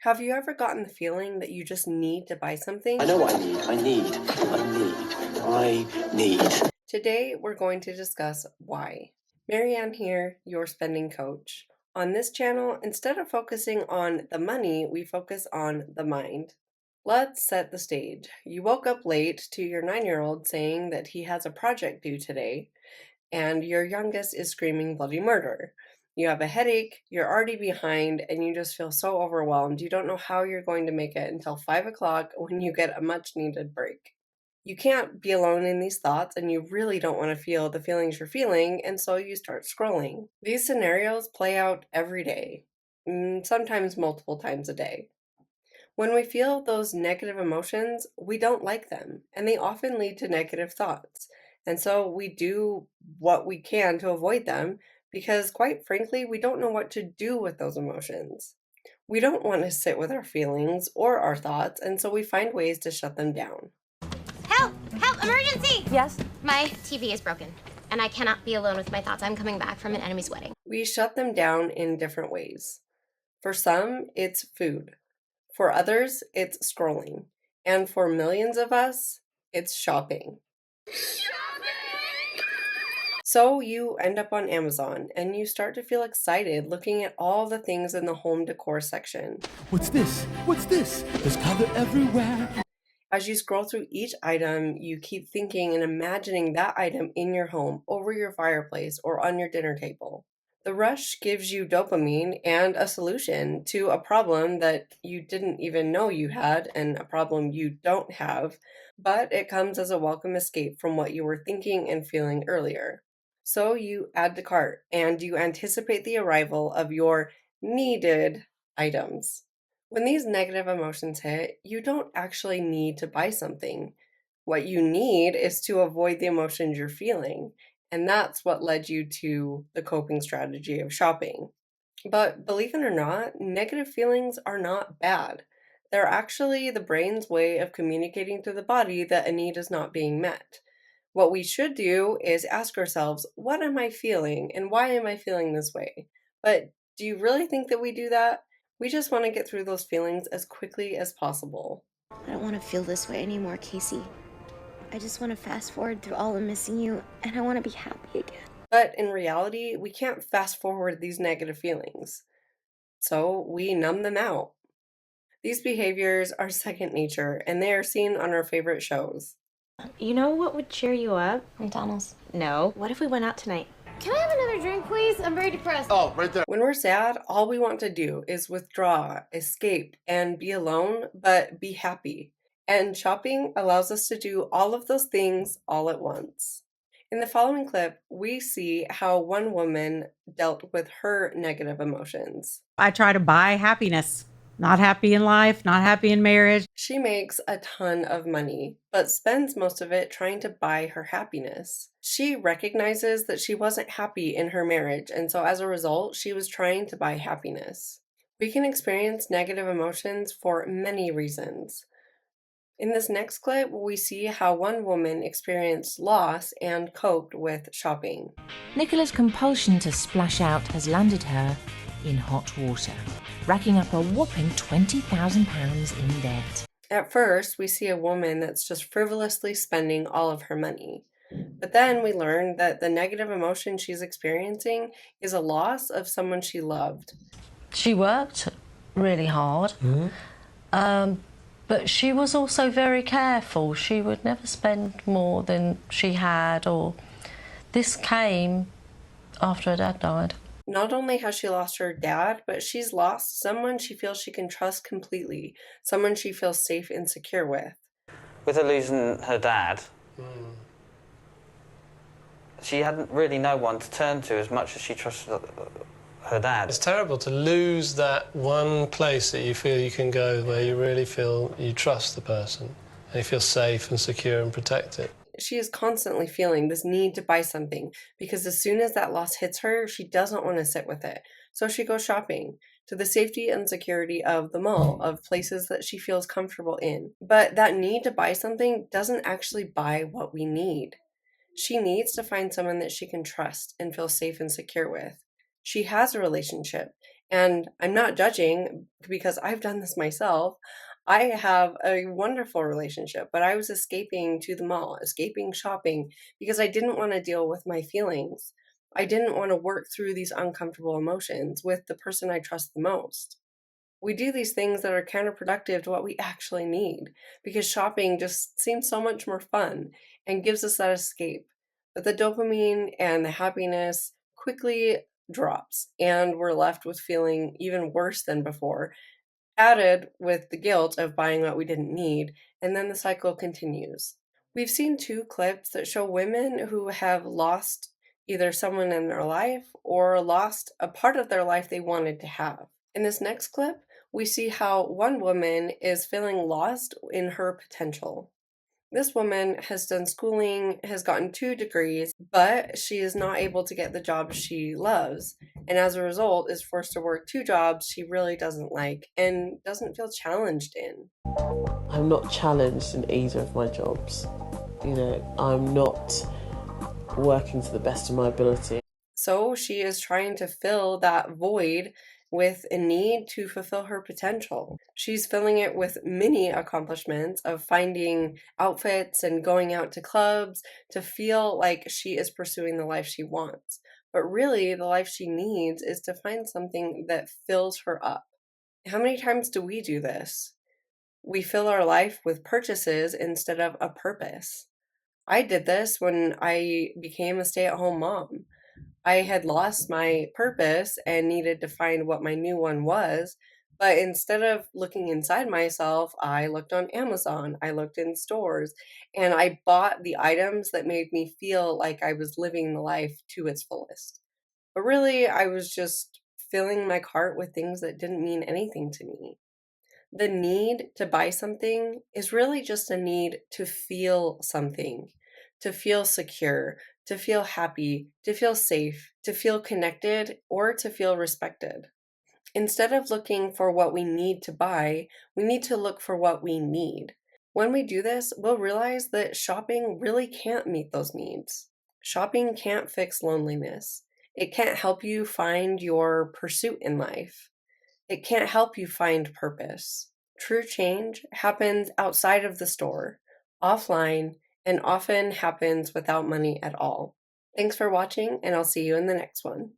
Have you ever gotten the feeling that you just need to buy something? I know what I need. Today, we're going to discuss why. Marianne here, your spending coach. On this channel, instead of focusing on the money, we focus on the mind. Let's set the stage. You woke up late to your 9-year-old saying that he has a project due today, and your youngest is screaming bloody murder. You have a headache, you're already behind, and you just feel so overwhelmed. You don't know how you're going to make it until 5 o'clock when you get a much needed break. You can't be alone in these thoughts, and you really don't want to feel the feelings you're feeling, and so you start scrolling. These scenarios play out every day, sometimes multiple times a day. When we feel those negative emotions, we don't like them, and they often lead to negative thoughts. And so we do what we can to avoid them because, quite frankly, we don't know what to do with those emotions. We don't want to sit with our feelings or our thoughts, and so we find ways to shut them down. Help! Help! Emergency! Yes? My TV is broken, and I cannot be alone with my thoughts. I'm coming back from an enemy's wedding. We shut them down in different ways. For some, it's food. For others, it's scrolling. And for millions of us, it's shopping. So you end up on Amazon and you start to feel excited looking at all the things in the home decor section. What's this? What's this? There's color everywhere. As you scroll through each item, you keep thinking and imagining that item in your home, over your fireplace, or on your dinner table. The rush gives you dopamine and a solution to a problem that you didn't even know you had and a problem you don't have, but it comes as a welcome escape from what you were thinking and feeling earlier. So you add to cart and you anticipate the arrival of your needed items. When these negative emotions hit, you don't actually need to buy something. What you need is to avoid the emotions you're feeling. And that's what led you to the coping strategy of shopping. But believe it or not, negative feelings are not bad. They're actually the brain's way of communicating to the body that a need is not being met. What we should do is ask ourselves, what am I feeling and why am I feeling this way? But do you really think that we do that? We just want to get through those feelings as quickly as possible. I don't want to feel this way anymore, Casey. I just want to fast forward through all of missing you, and I want to be happy again. But in reality, we can't fast forward these negative feelings. So we numb them out. These behaviors are second nature, and they are seen on our favorite shows. You know what would cheer you up? McDonald's. No. What if we went out tonight? Can I have another drink, please? I'm very depressed. Oh, right there. When we're sad, all we want to do is withdraw, escape, and be alone, but be happy. And shopping allows us to do all of those things all at once. In the following clip, we see how one woman dealt with her negative emotions. I try to buy happiness. Not happy in life, not happy in marriage. She makes a ton of money, but spends most of it trying to buy her happiness. She recognizes that she wasn't happy in her marriage, and so as a result, she was trying to buy happiness. We can experience negative emotions for many reasons. In this next clip, we see how one woman experienced loss and coped with shopping. Nicola's compulsion to splash out has landed her in hot water, racking up a whopping £20,000 in debt. At first, we see a woman that's just frivolously spending all of her money. But then we learn that the negative emotion she's experiencing is a loss of someone she loved. She worked really hard, but she was also very careful. She would never spend more than she had, or this came after her dad died. Not only has she lost her dad, but she's lost someone she feels she can trust completely, someone she feels safe and secure with. With her losing her dad, she hadn't really no one to turn to as much as she trusted her dad. It's terrible to lose that one place that you feel you can go where you really feel you trust the person and you feel safe and secure and protected. She is constantly feeling this need to buy something because as soon as that loss hits her, she doesn't want to sit with it. So she goes shopping to the safety and security of the mall, of places that she feels comfortable in. But that need to buy something doesn't actually buy what we need. She needs to find someone that she can trust and feel safe and secure with. She has a relationship, And I'm not judging because I've done this myself. I have a wonderful relationship, but I was escaping to the mall, escaping shopping because I didn't want to deal with my feelings. I didn't want to work through these uncomfortable emotions with the person I trust the most. We do these things that are counterproductive to what we actually need because shopping just seems so much more fun and gives us that escape. But the dopamine and the happiness quickly drops, and we're left with feeling even worse than before, added with the guilt of buying what we didn't need, and then the cycle continues. We've seen two clips that show women who have lost either someone in their life or lost a part of their life they wanted to have. In this next clip, we see how one woman is feeling lost in her potential. This woman has done schooling, has gotten 2 degrees, but she is not able to get the job she loves, and as a result is forced to work 2 jobs she really doesn't like and doesn't feel challenged in. I'm not challenged in either of my jobs. I'm not working to the best of my ability. So she is trying to fill that void with a need to fulfill her potential. She's filling it with many accomplishments of finding outfits and going out to clubs to feel like she is pursuing the life she wants. But really, the life she needs is to find something that fills her up. How many times do we do this? We fill our life with purchases instead of a purpose. I did this when I became a stay-at-home mom. I had lost my purpose and needed to find what my new one was. But instead of looking inside myself, I looked on Amazon, I looked in stores, and I bought the items that made me feel like I was living the life to its fullest. But really, I was just filling my cart with things that didn't mean anything to me. The need to buy something is really just a need to feel something, to feel secure, to feel happy, to feel safe, to feel connected, or to feel respected. Instead of looking for what we need to buy, we need to look for what we need. When we do this, we'll realize that shopping really can't meet those needs. Shopping can't fix loneliness. It can't help you find your pursuit in life. It can't help you find purpose. True change happens outside of the store, offline, and often happens without money at all. Thanks for watching, and I'll see you in the next one.